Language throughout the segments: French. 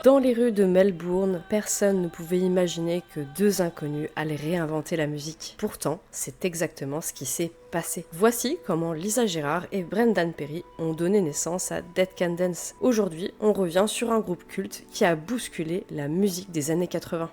Dans les rues de Melbourne, personne ne pouvait imaginer que deux inconnus allaient réinventer la musique. Pourtant, c'est exactement ce qui s'est passé. Voici comment Lisa Gerrard et Brendan Perry ont donné naissance à Dead Can Dance. Aujourd'hui, on revient sur un groupe culte qui a bousculé la musique des années 80.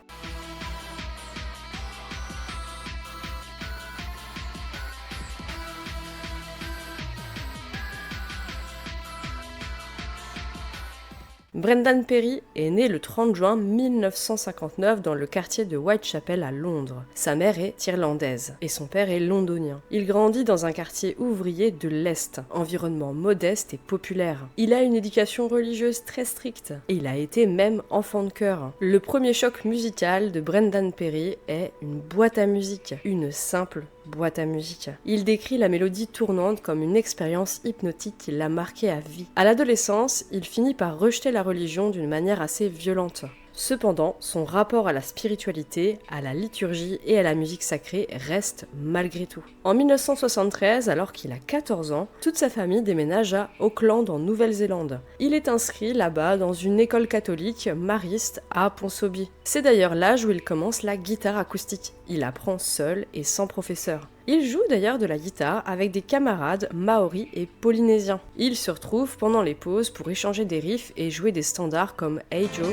Brendan Perry est né le 30 juin 1959 dans le quartier de Whitechapel à Londres. Sa mère est irlandaise et son père est londonien. Il grandit dans un quartier ouvrier de l'Est, environnement modeste et populaire. Il a une éducation religieuse très stricte et il a été même enfant de chœur. Le premier choc musical de Brendan Perry est une boîte à musique, une simple boîte à musique. Il décrit la mélodie tournante comme une expérience hypnotique qui l'a marqué à vie. À l'adolescence, il finit par rejeter la religion d'une manière assez violente. Cependant, son rapport à la spiritualité, à la liturgie et à la musique sacrée reste malgré tout. En 1973, alors qu'il a 14 ans, toute sa famille déménage à Auckland en Nouvelle-Zélande. Il est inscrit là-bas dans une école catholique mariste à Ponsonby. C'est d'ailleurs l'âge où il commence la guitare acoustique. Il apprend seul et sans professeur. Il joue d'ailleurs de la guitare avec des camarades maoris et polynésiens. Il se retrouve pendant les pauses pour échanger des riffs et jouer des standards comme Hey Joe,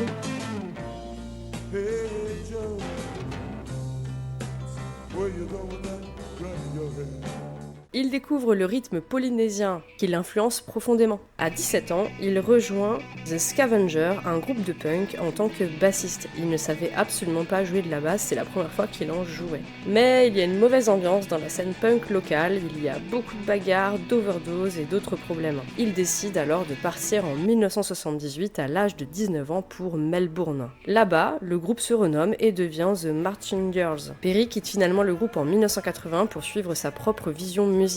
Hey Joe, where you going now? Running your head. Il découvre le rythme polynésien qui l'influence profondément. À 17 ans, il rejoint The Scavenger, un groupe de punk, en tant que bassiste. Il ne savait absolument pas jouer de la basse, c'est la première fois qu'il en jouait. Mais il y a une mauvaise ambiance dans la scène punk locale, il y a beaucoup de bagarres, d'overdoses et d'autres problèmes. Il décide alors de partir en 1978 à l'âge de 19 ans pour Melbourne. Là-bas, le groupe se renomme et devient The Marching Girls. Perry quitte finalement le groupe en 1980 pour suivre sa propre vision musicale.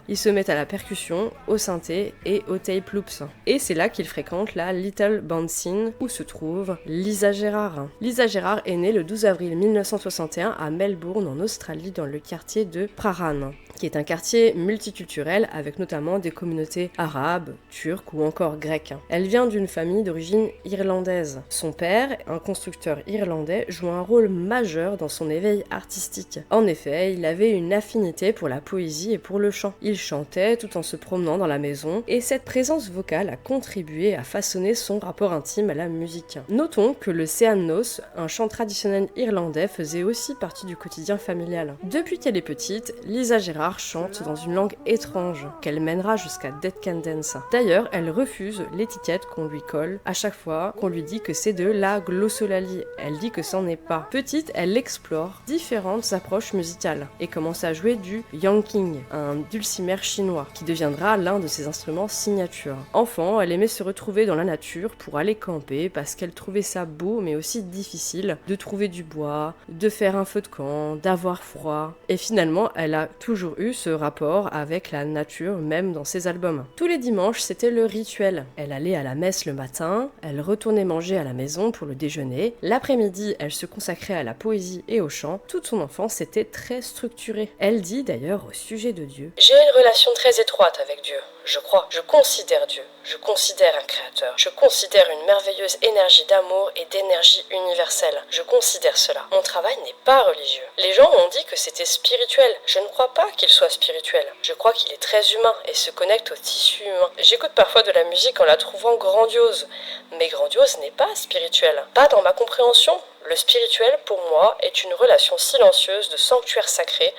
Ils se mettent à la percussion, au synthé et au tape loops. Et c'est là qu'il fréquente la Little Band Scene où se trouve Lisa Gerrard. Lisa Gerrard est née le 12 avril 1961 à Melbourne en Australie dans le quartier de Prahran, qui est un quartier multiculturel avec notamment des communautés arabes, turques ou encore grecques. Elle vient d'une famille d'origine irlandaise. Son père, un constructeur irlandais, joue un rôle majeur dans son éveil artistique. En effet, il avait une affinité pour la poésie et pour le chant. Il chantait tout en se promenant dans la maison et cette présence vocale a contribué à façonner son rapport intime à la musique. Notons que le sean-nós, un chant traditionnel irlandais, faisait aussi partie du quotidien familial. Depuis qu'elle est petite, Lisa Gerrard chante dans une langue étrange qu'elle mènera jusqu'à Dead Can Dance. D'ailleurs, elle refuse l'étiquette qu'on lui colle à chaque fois qu'on lui dit que c'est de la glossolalie. Elle dit que c'en est pas. Petite, elle explore différentes approches musicales et commence à jouer du yanking, un dulcimer chinois, qui deviendra l'un de ses instruments signature. Enfant, elle aimait se retrouver dans la nature pour aller camper parce qu'elle trouvait ça beau mais aussi difficile de trouver du bois, de faire un feu de camp, d'avoir froid. Et finalement, elle a toujours eu ce rapport avec la nature, même dans ses albums. Tous les dimanches, c'était le rituel. Elle allait à la messe le matin, elle retournait manger à la maison pour le déjeuner. L'après-midi, elle se consacrait à la poésie et au chant. Toute son enfance était très structurée. Elle dit d'ailleurs au sujet de Dieu: « J'ai une relation très étroite avec Dieu. Je crois, je considère Dieu, je considère un créateur, je considère une merveilleuse énergie d'amour et d'énergie universelle. Je considère cela. Mon travail n'est pas religieux. Les gens ont dit que c'était spirituel. Je ne crois pas qu'il soit spirituel. Je crois qu'il est très humain et se connecte au tissu humain. J'écoute parfois de la musique en la trouvant grandiose. Mais grandiose n'est pas spirituel. Pas dans ma compréhension. Le spirituel, pour moi, est une relation silencieuse de sanctuaire sacré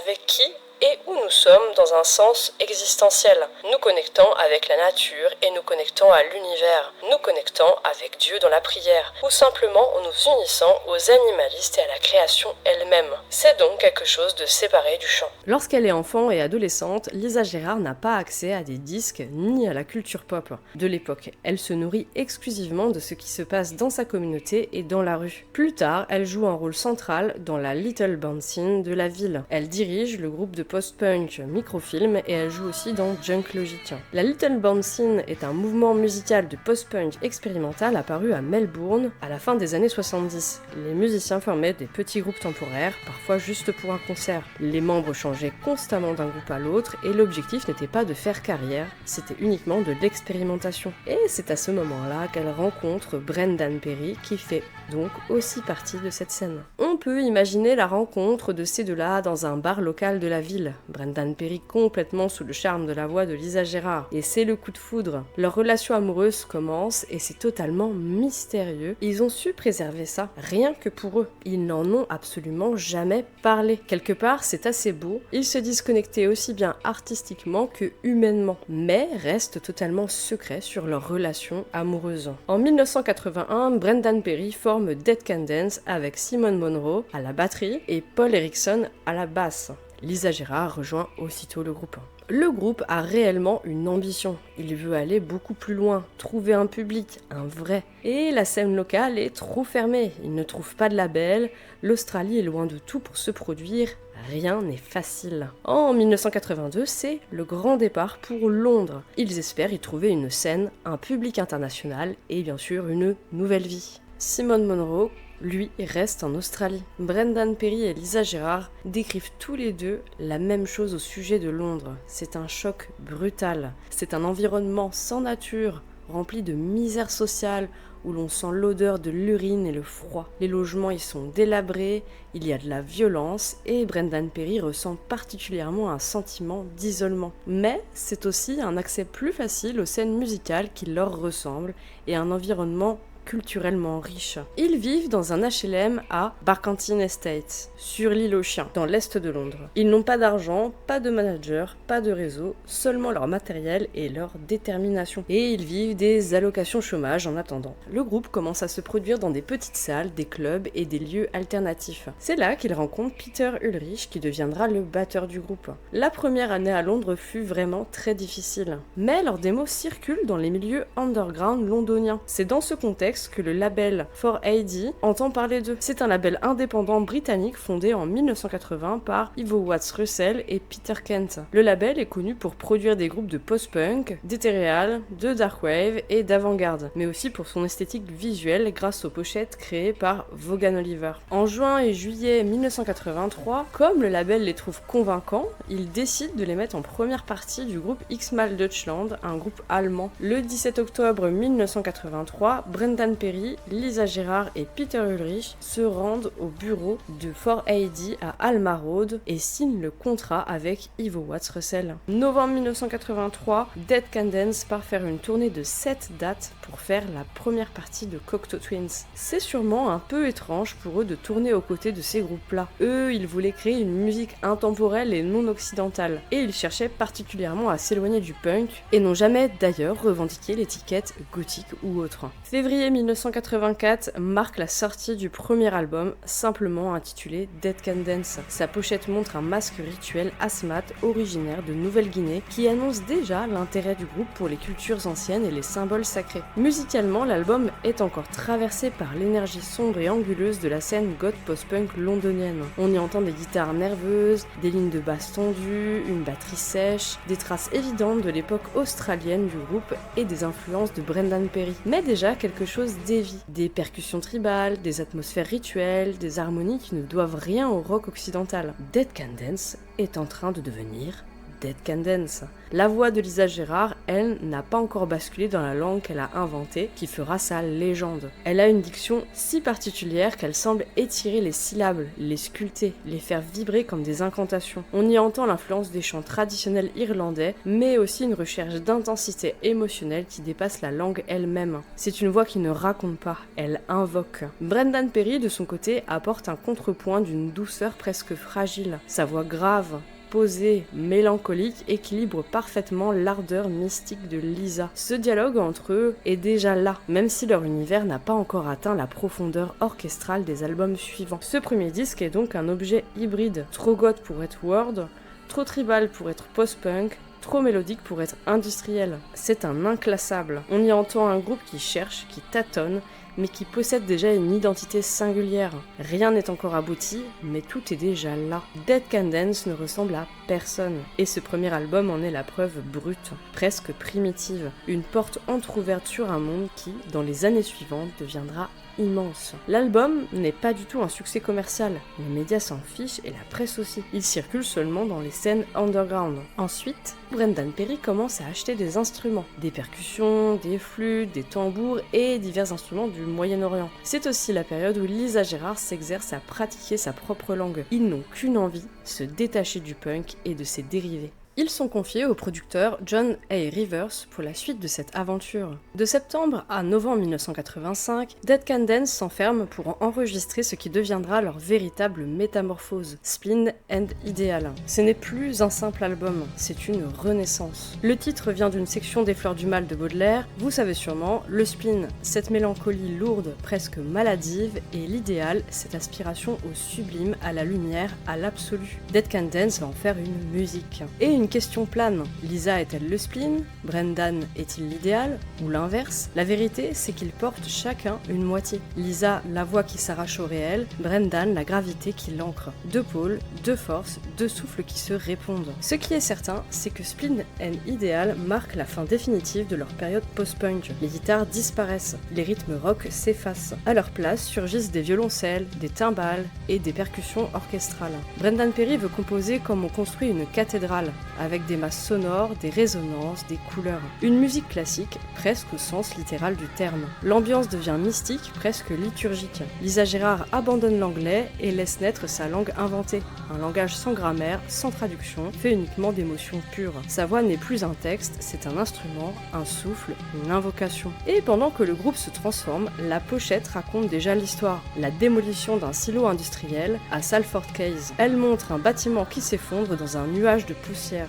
avec qui et où nous sommes dans un sens existentiel, nous connectant avec la nature et nous connectant à l'univers, nous connectant avec Dieu dans la prière, ou simplement en nous unissant aux animalistes et à la création elle-même. C'est donc quelque chose de séparé du chant. Lorsqu'elle est enfant et adolescente, Lisa Gerrard n'a pas accès à des disques ni à la culture pop de l'époque. Elle se nourrit exclusivement de ce qui se passe dans sa communauté et dans la rue. Plus tard, elle joue un rôle central dans la Little Band Scene de la ville. Elle dirige le groupe de post-punk Microfilm et elle joue aussi dans Junk Logic. La Little Band Scene est un mouvement musical de post-punk expérimental apparu à Melbourne à la fin des années 70. Les musiciens formaient des petits groupes temporaires, parfois juste pour un concert. Les membres changeaient constamment d'un groupe à l'autre et l'objectif n'était pas de faire carrière, c'était uniquement de l'expérimentation. Et c'est à ce moment-là qu'elle rencontre Brendan Perry qui fait donc aussi partie de cette scène. On peut imaginer la rencontre de ces deux-là dans un bar local de la ville. Brendan Perry complètement sous le charme de la voix de Lisa Gerrard. Et c'est le coup de foudre. Leur relation amoureuse commence et c'est totalement mystérieux. Ils ont su préserver ça, rien que pour eux. Ils n'en ont absolument jamais parlé. Quelque part, c'est assez beau. Ils se disent connectés aussi bien artistiquement que humainement, mais restent totalement secrets sur leur relation amoureuse. En 1981, Brendan Perry forme Dead Can Dance avec Simone Monroe à la batterie et Paul Erickson à la basse. Lisa Gerrard rejoint aussitôt le groupe. Le groupe a réellement une ambition. Il veut aller beaucoup plus loin, trouver un public, un vrai. Et la scène locale est trop fermée. Ils ne trouvent pas de label. L'Australie est loin de tout pour se produire. Rien n'est facile. En 1982, c'est le grand départ pour Londres. Ils espèrent y trouver une scène, un public international et bien sûr une nouvelle vie. Simone Monroe, lui, reste en Australie. Brendan Perry et Lisa Gerrard décrivent tous les deux la même chose au sujet de Londres. C'est un choc brutal. C'est un environnement sans nature, rempli de misère sociale, où l'on sent l'odeur de l'urine et le froid. Les logements y sont délabrés, il y a de la violence, et Brendan Perry ressent particulièrement un sentiment d'isolement. Mais c'est aussi un accès plus facile aux scènes musicales qui leur ressemblent, et un environnement culturellement riche. Ils vivent dans un HLM à Barkentine Estate, sur l'île aux chiens, dans l'est de Londres. Ils n'ont pas d'argent, pas de manager, pas de réseau, seulement leur matériel et leur détermination. Et ils vivent des allocations chômage en attendant. Le groupe commence à se produire dans des petites salles, des clubs et des lieux alternatifs. C'est là qu'ils rencontrent Peter Ulrich qui deviendra le batteur du groupe. La première année à Londres fut vraiment très difficile. Mais leurs démos circulent dans les milieux underground londoniens. C'est dans ce contexte que le label 4AD entend parler d'eux. C'est un label indépendant britannique fondé en 1980 par Ivo Watts Russell et Peter Kent. Le label est connu pour produire des groupes de post-punk, d'ethereal, de dark wave et d'avant-garde, mais aussi pour son esthétique visuelle grâce aux pochettes créées par Vaughan Oliver. En juin et juillet 1983, comme le label les trouve convaincants, ils décident de les mettre en première partie du groupe X-Mal Deutschland, un groupe allemand. Le 17 octobre 1983, Brendan Perry, Lisa Gerrard et Peter Ulrich se rendent au bureau de 4AD à Alma Road et signent le contrat avec Ivo Watts Russell. Novembre 1983, Dead Can Dance part faire une tournée de 7 dates pour faire la première partie de Cocteau Twins. C'est sûrement un peu étrange pour eux de tourner aux côtés de ces groupes-là. Eux, ils voulaient créer une musique intemporelle et non occidentale, et ils cherchaient particulièrement à s'éloigner du punk, et n'ont jamais d'ailleurs revendiqué l'étiquette gothique ou autre. Février 1984 marque la sortie du premier album, simplement intitulé Dead Can Dance. Sa pochette montre un masque rituel asmat originaire de Nouvelle-Guinée qui annonce déjà l'intérêt du groupe pour les cultures anciennes et les symboles sacrés. Musicalement, l'album est encore traversé par l'énergie sombre et anguleuse de la scène goth post-punk londonienne. On y entend des guitares nerveuses, des lignes de basse tendues, une batterie sèche, des traces évidentes de l'époque australienne du groupe et des influences de Brendan Perry. Mais déjà quelque chose dévie. Des percussions tribales, des atmosphères rituelles, des harmonies qui ne doivent rien au rock occidental. Dead Can Dance est en train de devenir Dead Can Dance. La voix de Lisa Gerrard, elle, n'a pas encore basculé dans la langue qu'elle a inventée, qui fera sa légende. Elle a une diction si particulière qu'elle semble étirer les syllabes, les sculpter, les faire vibrer comme des incantations. On y entend l'influence des chants traditionnels irlandais, mais aussi une recherche d'intensité émotionnelle qui dépasse la langue elle-même. C'est une voix qui ne raconte pas, elle invoque. Brendan Perry, de son côté, apporte un contrepoint d'une douceur presque fragile. Sa voix grave, posée, mélancolique, équilibre parfaitement l'ardeur mystique de Lisa. Ce dialogue entre eux est déjà là, même si leur univers n'a pas encore atteint la profondeur orchestrale des albums suivants. Ce premier disque est donc un objet hybride, trop goth pour être world, trop tribal pour être post-punk, trop mélodique pour être industriel. C'est un inclassable. On y entend un groupe qui cherche, qui tâtonne, mais qui possède déjà une identité singulière. Rien n'est encore abouti, mais tout est déjà là. Dead Can Dance ne ressemble à personne, et ce premier album en est la preuve brute, presque primitive, une porte entrouverte sur un monde qui, dans les années suivantes, deviendra immense. L'album n'est pas du tout un succès commercial, les médias s'en fichent et la presse aussi. Il circule seulement dans les scènes underground. Ensuite, Brendan Perry commence à acheter des instruments, des percussions, des flûtes, des tambours et divers instruments du Moyen-Orient. C'est aussi la période où Lisa Gerrard s'exerce à pratiquer sa propre langue. Ils n'ont qu'une envie, se détacher du punk et de ses dérivés. Ils sont confiés au producteur John A. Rivers pour la suite de cette aventure. De septembre à novembre 1985, Dead Can Dance s'enferment pour enregistrer ce qui deviendra leur véritable métamorphose, Spleen and Ideal. Ce n'est plus un simple album, c'est une renaissance. Le titre vient d'une section des Fleurs du Mal de Baudelaire, vous savez sûrement, le spleen, cette mélancolie lourde, presque maladive, et l'idéal, cette aspiration au sublime, à la lumière, à l'absolu. Dead Can Dance va en faire une musique. Et une question plane. Lisa est-elle le spleen? Brendan est-il l'idéal? Ou l'inverse? La vérité, c'est qu'ils portent chacun une moitié. Lisa, la voix qui s'arrache au réel, Brendan, la gravité qui l'ancre. Deux pôles, deux forces, deux souffles qui se répondent. Ce qui est certain, c'est que Spleen and Ideal marque la fin définitive de leur période post-punk. Les guitares disparaissent, les rythmes rock s'effacent. À leur place surgissent des violoncelles, des timbales et des percussions orchestrales. Brendan Perry veut composer comme on construit une cathédrale, avec des masses sonores, des résonances, des couleurs. Une musique classique, presque au sens littéral du terme. L'ambiance devient mystique, presque liturgique. Lisa Gerrard abandonne l'anglais et laisse naître sa langue inventée. Un langage sans grammaire, sans traduction, fait uniquement d'émotions pures. Sa voix n'est plus un texte, c'est un instrument, un souffle, une invocation. Et pendant que le groupe se transforme, la pochette raconte déjà l'histoire. La démolition d'un silo industriel à Salford Quays. Elle montre un bâtiment qui s'effondre dans un nuage de poussière.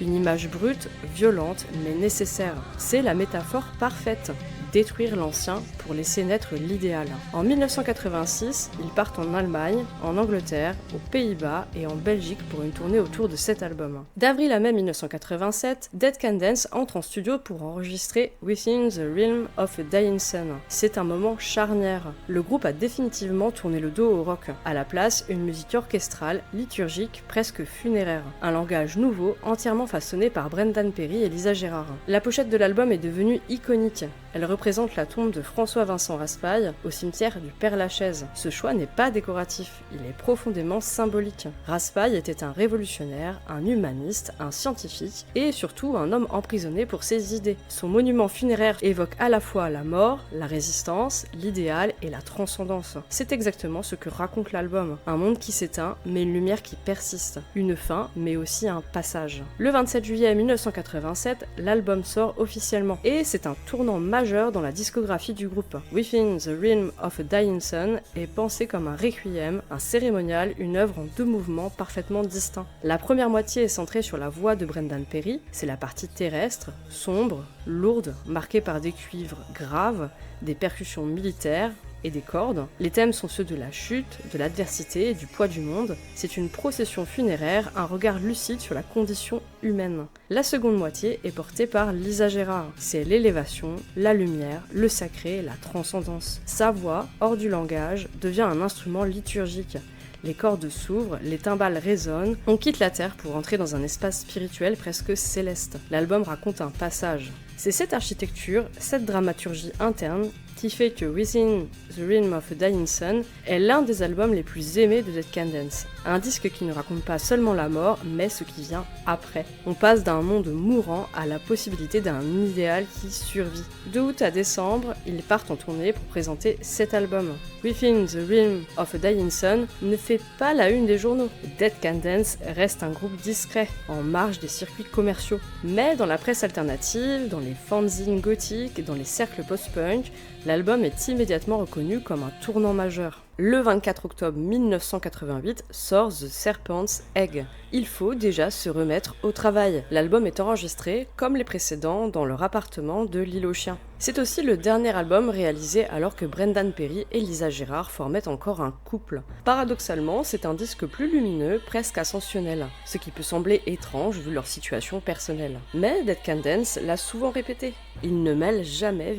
Une image brute, violente, mais nécessaire. C'est la métaphore parfaite. Détruire l'ancien pour laisser naître l'idéal. En 1986, ils partent en Allemagne, en Angleterre, aux Pays-Bas et en Belgique pour une tournée autour de cet album. D'avril à mai 1987, Dead Can Dance entre en studio pour enregistrer Within the Realm of a Dying Sun. C'est un moment charnière. Le groupe a définitivement tourné le dos au rock. À la place, une musique orchestrale, liturgique, presque funéraire. Un langage nouveau, entièrement façonné par Brendan Perry et Lisa Gerrard. La pochette de l'album est devenue iconique. Elle représente la tombe de François-Vincent Raspail au cimetière du Père-Lachaise. Ce choix n'est pas décoratif, il est profondément symbolique. Raspail était un révolutionnaire, un humaniste, un scientifique et surtout un homme emprisonné pour ses idées. Son monument funéraire évoque à la fois la mort, la résistance, l'idéal et la transcendance. C'est exactement ce que raconte l'album. Un monde qui s'éteint, mais une lumière qui persiste. Une fin, mais aussi un passage. Le 27 juillet 1987, l'album sort officiellement et c'est un tournant majeur dans la discographie du groupe. Within the Realm of a Dying Sun est pensé comme un requiem, un cérémonial, une œuvre en deux mouvements parfaitement distincts. La première moitié est centrée sur la voix de Brendan Perry, c'est la partie terrestre, sombre, lourde, marquée par des cuivres graves, des percussions militaires, et des cordes. Les thèmes sont ceux de la chute, de l'adversité et du poids du monde. C'est une procession funéraire, un regard lucide sur la condition humaine. La seconde moitié est portée par Lisa Gerrard. C'est l'élévation, la lumière, le sacré, la transcendance. Sa voix, hors du langage, devient un instrument liturgique. Les cordes s'ouvrent, les timbales résonnent, on quitte la terre pour entrer dans un espace spirituel presque céleste. L'album raconte un passage. C'est cette architecture, cette dramaturgie interne qui fait que Within the Realm of a Dying Sun est l'un des albums les plus aimés de Dead Can Dance. Un disque qui ne raconte pas seulement la mort, mais ce qui vient après. On passe d'un monde mourant à la possibilité d'un idéal qui survit. De août à décembre, ils partent en tournée pour présenter cet album. Within the Realm of a Dying Sun ne fait pas la une des journaux. Dead Can Dance reste un groupe discret, en marge des circuits commerciaux. Mais dans la presse alternative, dans les fanzines gothiques et dans les cercles post-punk, l'album est immédiatement reconnu comme un tournant majeur. Le 24 octobre 1988 sort The Serpent's Egg. Il faut déjà se remettre au travail. L'album est enregistré, comme les précédents, dans leur appartement de l'Île aux Chiens. C'est aussi le dernier album réalisé alors que Brendan Perry et Lisa Gerrard formaient encore un couple. Paradoxalement, c'est un disque plus lumineux, presque ascensionnel, ce qui peut sembler étrange vu leur situation personnelle. Mais Dead Can Dance l'a souvent répété, ils ne mêlent jamais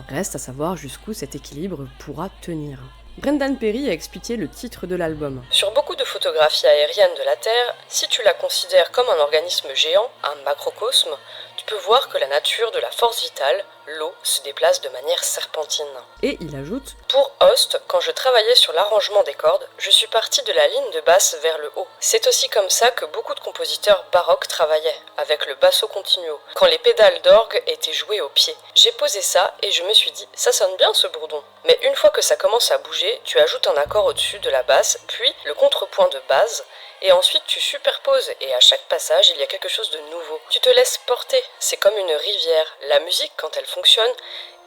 Reste à savoir jusqu'où cet équilibre pourra tenir. Brendan Perry a expliqué le titre de l'album. Sur beaucoup de photographies aériennes de la Terre, si tu la considères comme un organisme géant, un macrocosme, tu peux voir que la nature de la force vitale, l'eau, se déplace de manière serpentine. Et il ajoute: Pour Host, quand je travaillais sur l'arrangement des cordes, je suis parti de la ligne de basse vers le haut. C'est aussi comme ça que beaucoup de compositeurs baroques travaillaient, avec le basso continuo, quand les pédales d'orgue étaient jouées au pied. J'ai posé ça et je me suis dit, ça sonne bien ce bourdon. Mais une fois que ça commence à bouger, tu ajoutes un accord au-dessus de la basse, puis le contrepoint de base, et ensuite tu superposes, et à chaque passage il y a quelque chose de nouveau. Tu te laisses porter, c'est comme une rivière. La musique, quand elle fonctionne,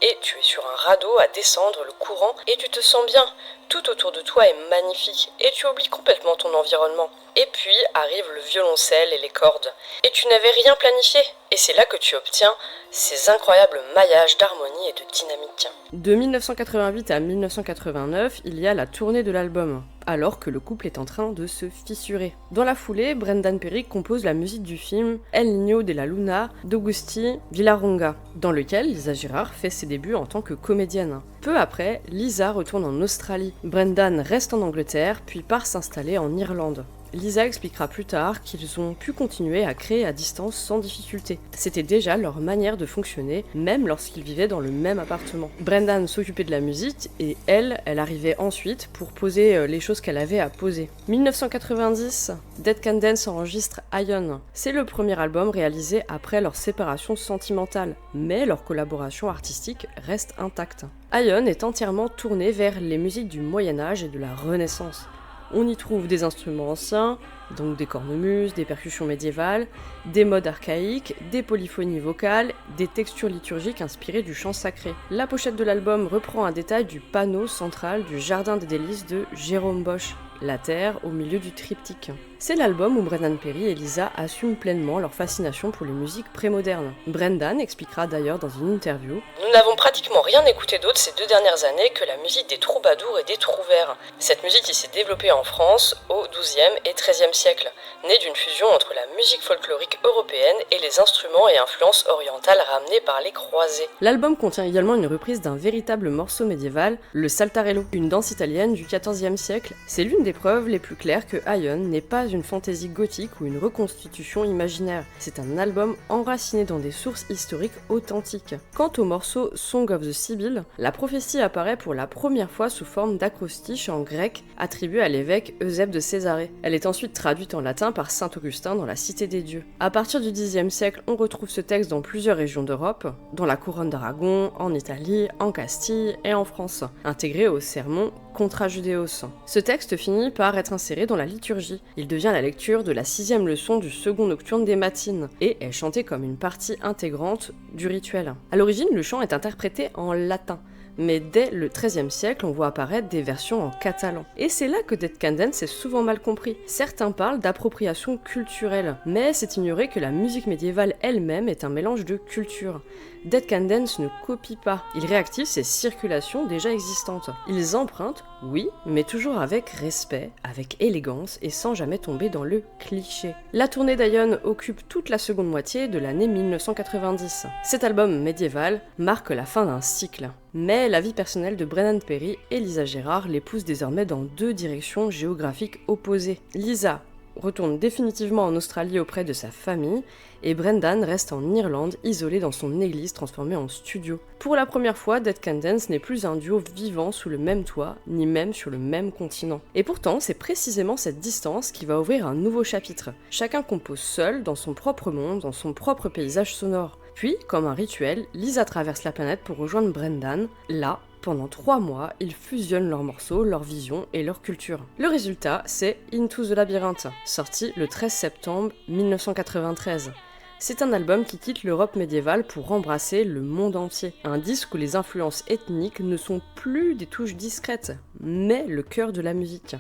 et tu es sur un radeau à descendre le courant, et tu te sens bien. Tout autour de toi est magnifique, et tu oublies complètement ton environnement. Et puis arrive le violoncelle et les cordes, et tu n'avais rien planifié, et c'est là que tu obtiens ces incroyables maillages d'harmonie et de dynamique. De 1988 à 1989, il y a la tournée de l'album, alors que le couple est en train de se fissurer. Dans la foulée, Brendan Perry compose la musique du film El Niño de la Luna d'Agustí Villarronga, dans lequel Lisa Girard fait ses débuts en tant que comédienne. Peu après, Lisa retourne en Australie. Brendan reste en Angleterre, puis part s'installer en Irlande. Lisa expliquera plus tard qu'ils ont pu continuer à créer à distance sans difficulté. C'était déjà leur manière de fonctionner, même lorsqu'ils vivaient dans le même appartement. Brendan s'occupait de la musique et elle arrivait ensuite pour poser les choses qu'elle avait à poser. 1990, Dead Can Dance enregistre Ion. C'est le premier album réalisé après leur séparation sentimentale, mais leur collaboration artistique reste intacte. Ion est entièrement tourné vers les musiques du Moyen-Âge et de la Renaissance. On y trouve des instruments anciens, donc des cornemuses, des percussions médiévales, des modes archaïques, des polyphonies vocales, des textures liturgiques inspirées du chant sacré. La pochette de l'album reprend un détail du panneau central du Jardin des délices de Jérôme Bosch, la terre au milieu du triptyque. C'est l'album où Brendan Perry et Lisa assument pleinement leur fascination pour les musiques prémodernes. Brendan expliquera d'ailleurs dans une interview: Nous n'avons pratiquement rien écouté d'autre ces 2 dernières années que la musique des troubadours et des trouvères. Cette musique qui s'est développée en France au XIIe et XIIIe siècle, née d'une fusion entre la musique folklorique européenne et les instruments et influences orientales ramenés par les croisés. L'album contient également une reprise d'un véritable morceau médiéval, le saltarello, une danse italienne du XIVe siècle. C'est l'une des preuves les plus claires que Ion n'est pas une fantaisie gothique ou une reconstitution imaginaire. C'est un album enraciné dans des sources historiques authentiques. Quant au morceau Song of the Sibyl, la prophétie apparaît pour la première fois sous forme d'acrostiche en grec attribuée à l'évêque Eusèbe de Césarée. Elle est ensuite traduite en latin par saint Augustin dans la Cité des Dieux. À partir du Xe siècle, on retrouve ce texte dans plusieurs régions d'Europe, dans la couronne d'Aragon, en Italie, en Castille et en France, intégré au sermon Contra Judeos. Ce texte finit par être inséré dans la liturgie. Il devient la lecture de la 6e leçon du second nocturne des matines et est chanté comme une partie intégrante du rituel. À l'origine, le chant est interprété en latin, mais dès le XIIIe siècle, on voit apparaître des versions en catalan. Et c'est là que Dead Can Dance est souvent mal compris. Certains parlent d'appropriation culturelle, mais c'est ignorer que la musique médiévale elle-même est un mélange de cultures. Dead Can Dance ne copie pas, ils réactivent ces circulations déjà existantes. Ils empruntent, oui, mais toujours avec respect, avec élégance et sans jamais tomber dans le cliché. La tournée d'Ion occupe toute la seconde moitié de l'année 1990. Cet album médiéval marque la fin d'un cycle. Mais la vie personnelle de Brendan Perry et Lisa Girard les pousse désormais dans 2 directions géographiques opposées. Lisa retourne définitivement en Australie auprès de sa famille, et Brendan reste en Irlande, isolé dans son église transformée en studio. Pour la première fois, Dead Can Dance n'est plus un duo vivant sous le même toit, ni même sur le même continent. Et pourtant, c'est précisément cette distance qui va ouvrir un nouveau chapitre. Chacun compose seul, dans son propre monde, dans son propre paysage sonore. Puis, comme un rituel, Lisa traverse la planète pour rejoindre Brendan. Là, pendant 3 mois, ils fusionnent leurs morceaux, leurs visions et leur culture. Le résultat, c'est Into the Labyrinth, sorti le 13 septembre 1993. C'est un album qui quitte l'Europe médiévale pour embrasser le monde entier. Un disque où les influences ethniques ne sont plus des touches discrètes, mais le cœur de la musique.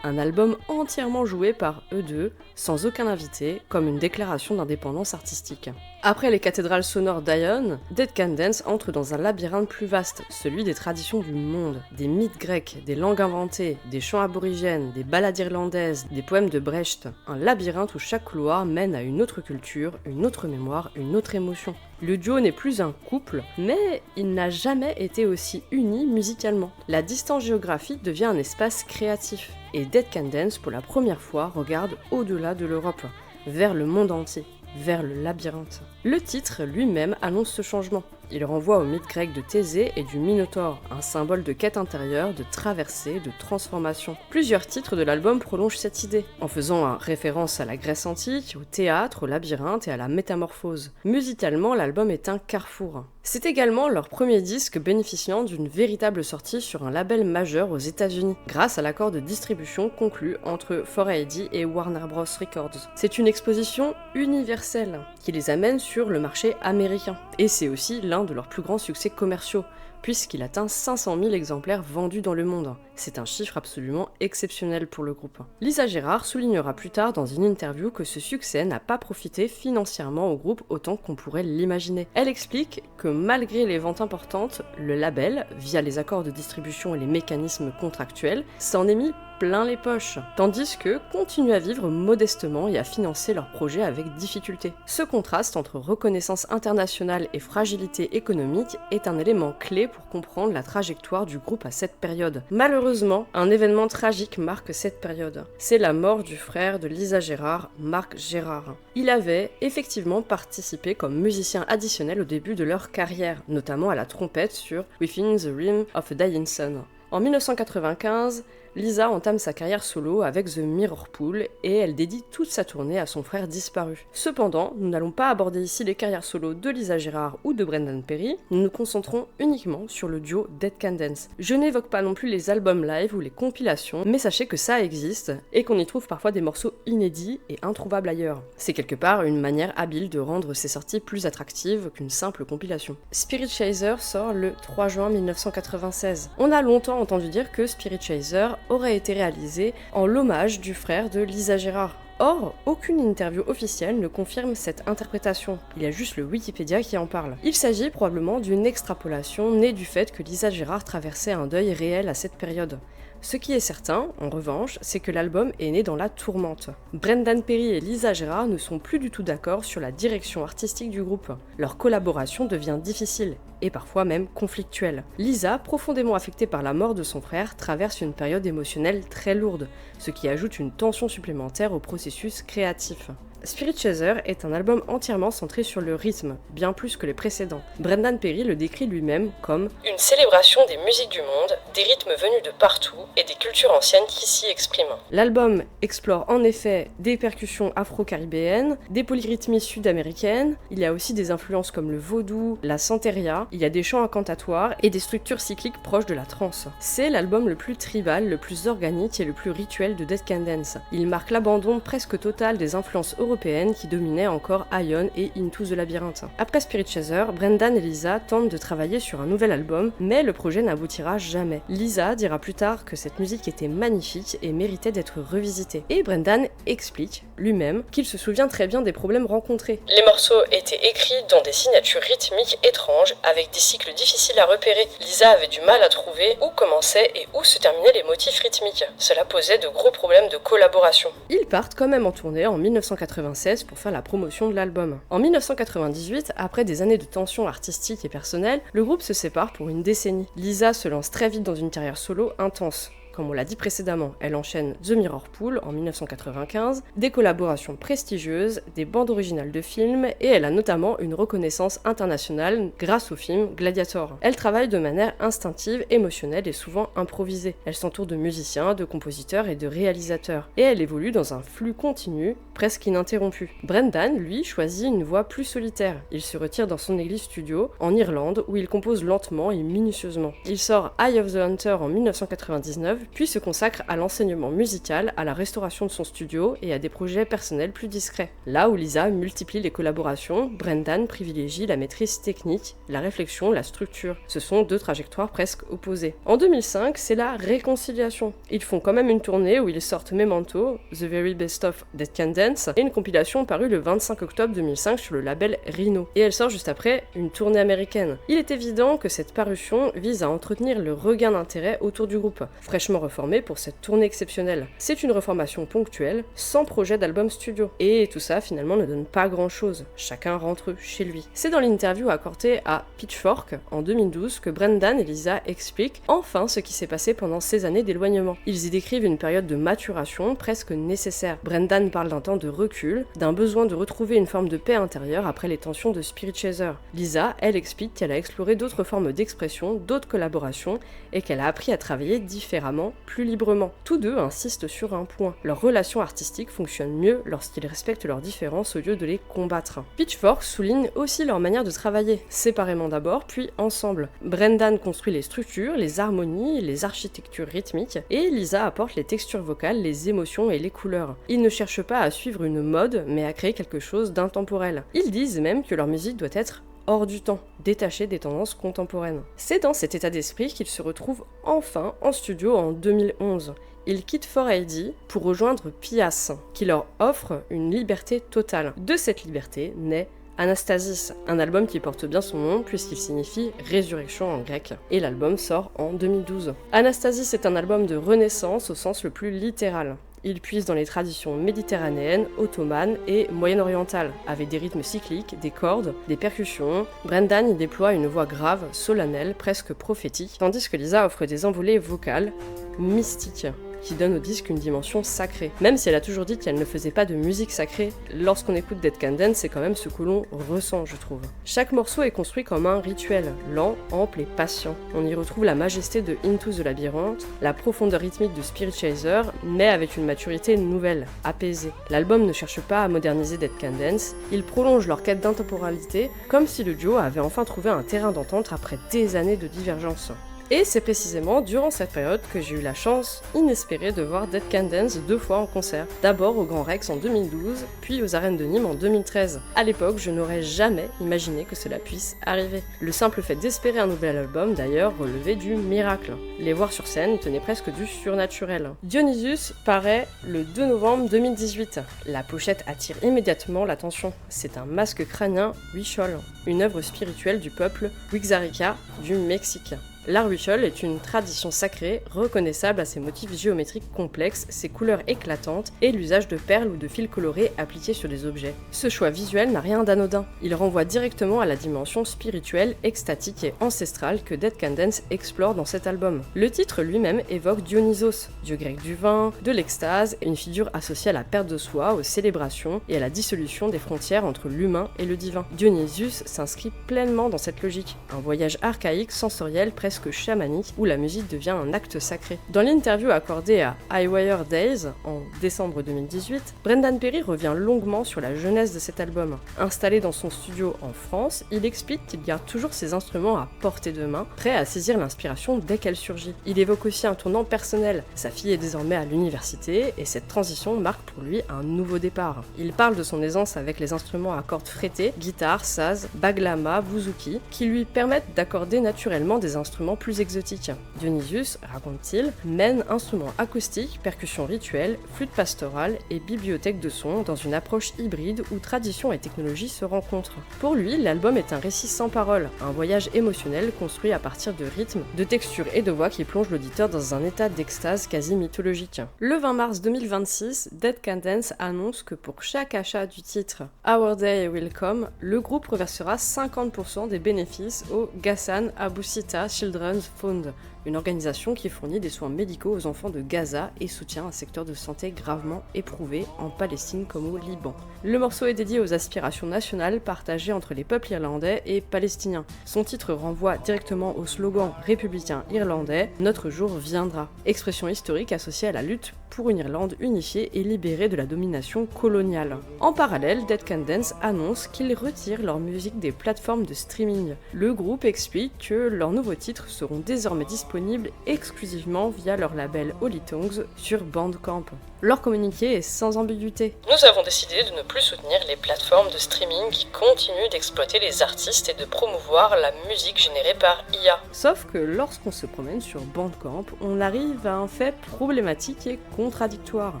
Un album entièrement joué par eux deux, sans aucun invité, comme une déclaration d'indépendance artistique. Après les cathédrales sonores d'Ion, Dead Can Dance entre dans un labyrinthe plus vaste, celui des traditions du monde, des mythes grecs, des langues inventées, des chants aborigènes, des ballades irlandaises, des poèmes de Brecht. Un labyrinthe où chaque couloir mène à une autre culture, une autre mémoire, une autre émotion. Le duo n'est plus un couple, mais il n'a jamais été aussi uni musicalement. La distance géographique devient un espace créatif, et Dead Can Dance, pour la première fois, regarde au-delà de l'Europe, vers le monde entier, vers le labyrinthe. Le titre lui-même annonce ce changement. Il renvoie au mythe grec de Thésée et du Minotaure, un symbole de quête intérieure, de traversée, de transformation. Plusieurs titres de l'album prolongent cette idée, en faisant référence à la Grèce antique, au théâtre, au labyrinthe et à la métamorphose. Musicalement, l'album est un carrefour. C'est également leur premier disque bénéficiant d'une véritable sortie sur un label majeur aux États-Unis, grâce à l'accord de distribution conclu entre 4AD et Warner Bros. Records. C'est une exposition universelle qui les amène sur le marché américain. Et c'est aussi l'un de leurs plus grands succès commerciaux, puisqu'il atteint 500 000 exemplaires vendus dans le monde. C'est un chiffre absolument exceptionnel pour le groupe. Lisa Gerrard soulignera plus tard dans une interview que ce succès n'a pas profité financièrement au groupe autant qu'on pourrait l'imaginer. Elle explique que malgré les ventes importantes, le label, via les accords de distribution et les mécanismes contractuels, s'en est mis plein les poches, tandis que continuent à vivre modestement et à financer leurs projets avec difficulté. Ce contraste entre reconnaissance internationale et fragilité économique est un élément clé pour comprendre la trajectoire du groupe à cette période. Malheureusement, un événement tragique marque cette période. C'est la mort du frère de Lisa Gerrard, Mark Gerrard. Il avait effectivement participé comme musicien additionnel au début de leur carrière, notamment à la trompette sur Within the Rim of a Dying Sun. En 1995, Lisa entame sa carrière solo avec The Mirror Pool et elle dédie toute sa tournée à son frère disparu. Cependant, nous n'allons pas aborder ici les carrières solo de Lisa Gerrard ou de Brendan Perry, nous nous concentrons uniquement sur le duo Dead Can Dance. Je n'évoque pas non plus les albums live ou les compilations, mais sachez que ça existe et qu'on y trouve parfois des morceaux inédits et introuvables ailleurs. C'est quelque part une manière habile de rendre ces sorties plus attractives qu'une simple compilation. Spirit Chaser sort le 3 juin 1996. On a longtemps entendu dire que Spirit Chaser aurait été réalisé en l'hommage du frère de Lisa Gerrard. Or, aucune interview officielle ne confirme cette interprétation, il y a juste le Wikipédia qui en parle. Il s'agit probablement d'une extrapolation née du fait que Lisa Gerrard traversait un deuil réel à cette période. Ce qui est certain, en revanche, c'est que l'album est né dans la tourmente. Brendan Perry et Lisa Gerrard ne sont plus du tout d'accord sur la direction artistique du groupe. Leur collaboration devient difficile, et parfois même conflictuelle. Lisa, profondément affectée par la mort de son frère, traverse une période émotionnelle très lourde, ce qui ajoute une tension supplémentaire au processus créatif. Spirit Chaser est un album entièrement centré sur le rythme, bien plus que les précédents. Brendan Perry le décrit lui-même comme une célébration des musiques du monde, des rythmes venus de partout et des cultures anciennes qui s'y expriment. L'album explore en effet des percussions afro-caribéennes, des polyrythmies sud-américaines, il y a aussi des influences comme le vaudou, la santeria, il y a des chants incantatoires et des structures cycliques proches de la trance. C'est l'album le plus tribal, le plus organique et le plus rituel de Dead Can Dance. Il marque l'abandon presque total des influences européennes qui dominaient encore Ion et Into the Labyrinth. Après Spirit Chaser, Brendan et Lisa tentent de travailler sur un nouvel album, mais le projet n'aboutira jamais. Lisa dira plus tard que cette musique était magnifique et méritait d'être revisitée. Et Brendan explique lui-même qu'il se souvient très bien des problèmes rencontrés. Les morceaux étaient écrits dans des signatures rythmiques étranges, avec des cycles difficiles à repérer. Lisa avait du mal à trouver où commençaient et où se terminaient les motifs rythmiques. Cela posait de gros problèmes de collaboration. Ils partent quand même en tournée en 1996 pour faire la promotion de l'album. En 1998, après des années de tensions artistiques et personnelles, le groupe se sépare pour une décennie. Lisa se lance très vite dans une carrière solo intense. Comme on l'a dit précédemment, elle enchaîne The Mirror Pool en 1995, des collaborations prestigieuses, des bandes originales de films, et elle a notamment une reconnaissance internationale grâce au film Gladiator. Elle travaille de manière instinctive, émotionnelle et souvent improvisée. Elle s'entoure de musiciens, de compositeurs et de réalisateurs, et elle évolue dans un flux continu, presque ininterrompu. Brendan, lui, choisit une voie plus solitaire. Il se retire dans son église studio, en Irlande, où il compose lentement et minutieusement. Il sort Eye of the Hunter en 1999, puis se consacre à l'enseignement musical, à la restauration de son studio et à des projets personnels plus discrets. Là où Lisa multiplie les collaborations, Brendan privilégie la maîtrise technique, la réflexion, la structure. Ce sont deux trajectoires presque opposées. En 2005, c'est la réconciliation. Ils font quand même une tournée où ils sortent Memento, The Very Best of Dead Can Dance et une compilation parue le 25 octobre 2005 sur le label Rhino. Et elle sort juste après une tournée américaine. Il est évident que cette parution vise à entretenir le regain d'intérêt autour du groupe, fraîchement reformé pour cette tournée exceptionnelle. C'est une reformation ponctuelle, sans projet d'album studio. Et tout ça finalement ne donne pas grand chose. Chacun rentre chez lui. C'est dans l'interview accordée à Pitchfork en 2012 que Brendan et Lisa expliquent enfin ce qui s'est passé pendant ces années d'éloignement. Ils y décrivent une période de maturation presque nécessaire. Brendan parle d'un temps de recul, d'un besoin de retrouver une forme de paix intérieure après les tensions de Spirit Chaser. Lisa, elle explique qu'elle a exploré d'autres formes d'expression, d'autres collaborations, et qu'elle a appris à travailler différemment, plus librement. Tous deux insistent sur un point. Leur relation artistique fonctionne mieux lorsqu'ils respectent leurs différences au lieu de les combattre. Pitchfork souligne aussi leur manière de travailler, séparément d'abord, puis ensemble. Brendan construit les structures, les harmonies, les architectures rythmiques, et Lisa apporte les textures vocales, les émotions et les couleurs. Ils ne cherchent pas à suivre une mode, mais à créer quelque chose d'intemporel. Ils disent même que leur musique doit être hors du temps, détachée des tendances contemporaines. C'est dans cet état d'esprit qu'ils se retrouvent enfin en studio en 2011. Ils quittent 4AD pour rejoindre Pias, qui leur offre une liberté totale. De cette liberté naît Anastasis, un album qui porte bien son nom puisqu'il signifie résurrection en grec, et l'album sort en 2012. Anastasis est un album de renaissance au sens le plus littéral. Il puise dans les traditions méditerranéennes, ottomanes et moyen-orientales, avec des rythmes cycliques, des cordes, des percussions. Brendan y déploie une voix grave, solennelle, presque prophétique, tandis que Lisa offre des envolées vocales mystiques, qui donne au disque une dimension sacrée. Même si elle a toujours dit qu'elle ne faisait pas de musique sacrée, lorsqu'on écoute Dead Can Dance, c'est quand même ce que l'on ressent, je trouve. Chaque morceau est construit comme un rituel, lent, ample et patient. On y retrouve la majesté de Into the Labyrinth, la profondeur rythmique de Spirit Chaser, mais avec une maturité nouvelle, apaisée. L'album ne cherche pas à moderniser Dead Can Dance, il prolonge leur quête d'intemporalité, comme si le duo avait enfin trouvé un terrain d'entente après des années de divergence. Et c'est précisément durant cette période que j'ai eu la chance inespérée de voir Dead Can Dance 2 fois en concert. D'abord au Grand Rex en 2012, puis aux Arènes de Nîmes en 2013. À l'époque, je n'aurais jamais imaginé que cela puisse arriver. Le simple fait d'espérer un nouvel album, d'ailleurs, relevait du miracle. Les voir sur scène tenait presque du surnaturel. Dionysus paraît le 2 novembre 2018. La pochette attire immédiatement l'attention. C'est un masque crânien Huichol, une œuvre spirituelle du peuple Wixárika du Mexique. L'art Huichol est une tradition sacrée, reconnaissable à ses motifs géométriques complexes, ses couleurs éclatantes et l'usage de perles ou de fils colorés appliqués sur des objets. Ce choix visuel n'a rien d'anodin. Il renvoie directement à la dimension spirituelle, extatique et ancestrale que Dead Can Dance explore dans cet album. Le titre lui-même évoque Dionysos, dieu grec du vin, de l'extase, et une figure associée à la perte de soi, aux célébrations et à la dissolution des frontières entre l'humain et le divin. Dionysus s'inscrit pleinement dans cette logique, un voyage archaïque, sensoriel, presque chamanique, où la musique devient un acte sacré. Dans l'interview accordée à Highwire Days en décembre 2018, Brendan Perry revient longuement sur la jeunesse de cet album. Installé dans son studio en France, il explique qu'il garde toujours ses instruments à portée de main, prêt à saisir l'inspiration dès qu'elle surgit. Il évoque aussi un tournant personnel. Sa fille est désormais à l'université et cette transition marque pour lui un nouveau départ. Il parle de son aisance avec les instruments à cordes frettées, guitare, saz, baglama, bouzouki, qui lui permettent d'accorder naturellement des instruments plus exotiques. Dionysus, raconte-t-il, mène instruments acoustiques, percussions rituelles, flûte pastorale et bibliothèque de sons dans une approche hybride où tradition et technologie se rencontrent. Pour lui, l'album est un récit sans parole, un voyage émotionnel construit à partir de rythmes, de textures et de voix qui plongent l'auditeur dans un état d'extase quasi mythologique. Le 20 mars 2026, Dead Can Dance annonce que pour chaque achat du titre Our Day Will Come, le groupe reversera 50% des bénéfices au Ghassan Abou Sitta Children's Fund, une organisation qui fournit des soins médicaux aux enfants de Gaza et soutient un secteur de santé gravement éprouvé en Palestine comme au Liban. Le morceau est dédié aux aspirations nationales partagées entre les peuples irlandais et palestiniens. Son titre renvoie directement au slogan républicain irlandais « Notre jour viendra », expression historique associée à la lutte pour une Irlande unifiée et libérée de la domination coloniale. En parallèle, Dead Can Dance annonce qu'ils retirent leur musique des plateformes de streaming. Le groupe explique que leurs nouveaux titres seront désormais disponibles disponible exclusivement via leur label Holy Tongues sur Bandcamp. Leur communiqué est sans ambiguïté. Nous avons décidé de ne plus soutenir les plateformes de streaming qui continuent d'exploiter les artistes et de promouvoir la musique générée par IA. Sauf que lorsqu'on se promène sur Bandcamp, on arrive à un fait problématique et contradictoire.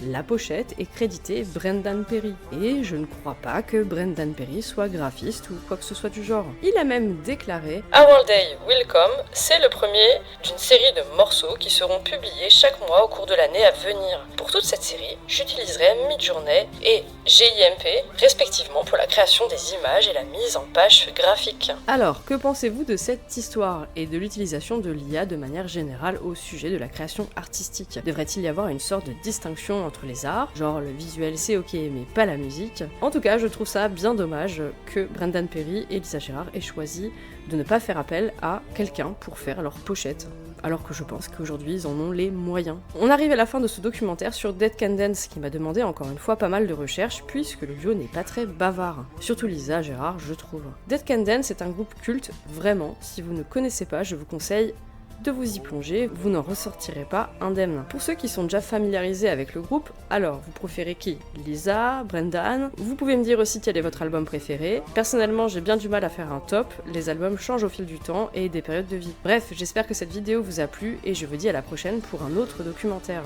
La pochette est créditée Brendan Perry. Et je ne crois pas que Brendan Perry soit graphiste ou quoi que ce soit du genre. Il a même déclaré « Our Day Will Come, c'est le premier d'une série de morceaux qui seront publiés chaque mois au cours de l'année à venir. Pour toute cette série, j'utiliserai Midjourney et GIMP, respectivement pour la création des images et la mise en page graphique. » Alors, que pensez-vous de cette histoire et de l'utilisation de l'IA de manière générale au sujet de la création artistique? Devrait-il y avoir une sorte de distinction entre les arts, genre le visuel c'est ok mais pas la musique? En tout cas, je trouve ça bien dommage que Brendan Perry et Lisa Gerrard aient choisi de ne pas faire appel à quelqu'un pour faire leur pochette, alors que je pense qu'aujourd'hui ils en ont les moyens. On arrive à la fin de ce documentaire sur Dead Can Dance qui m'a demandé encore une fois pas mal de recherches puisque le duo n'est pas très bavard. Surtout Lisa Gerrard, je trouve. Dead Can Dance est un groupe culte, vraiment. Si vous ne connaissez pas, je vous conseille de vous y plonger, vous n'en ressortirez pas indemne. Pour ceux qui sont déjà familiarisés avec le groupe, alors vous préférez qui? Lisa, Brendan? Vous pouvez me dire aussi quel est votre album préféré. Personnellement, j'ai bien du mal à faire un top, les albums changent au fil du temps et des périodes de vie. Bref, j'espère que cette vidéo vous a plu et je vous dis à la prochaine pour un autre documentaire.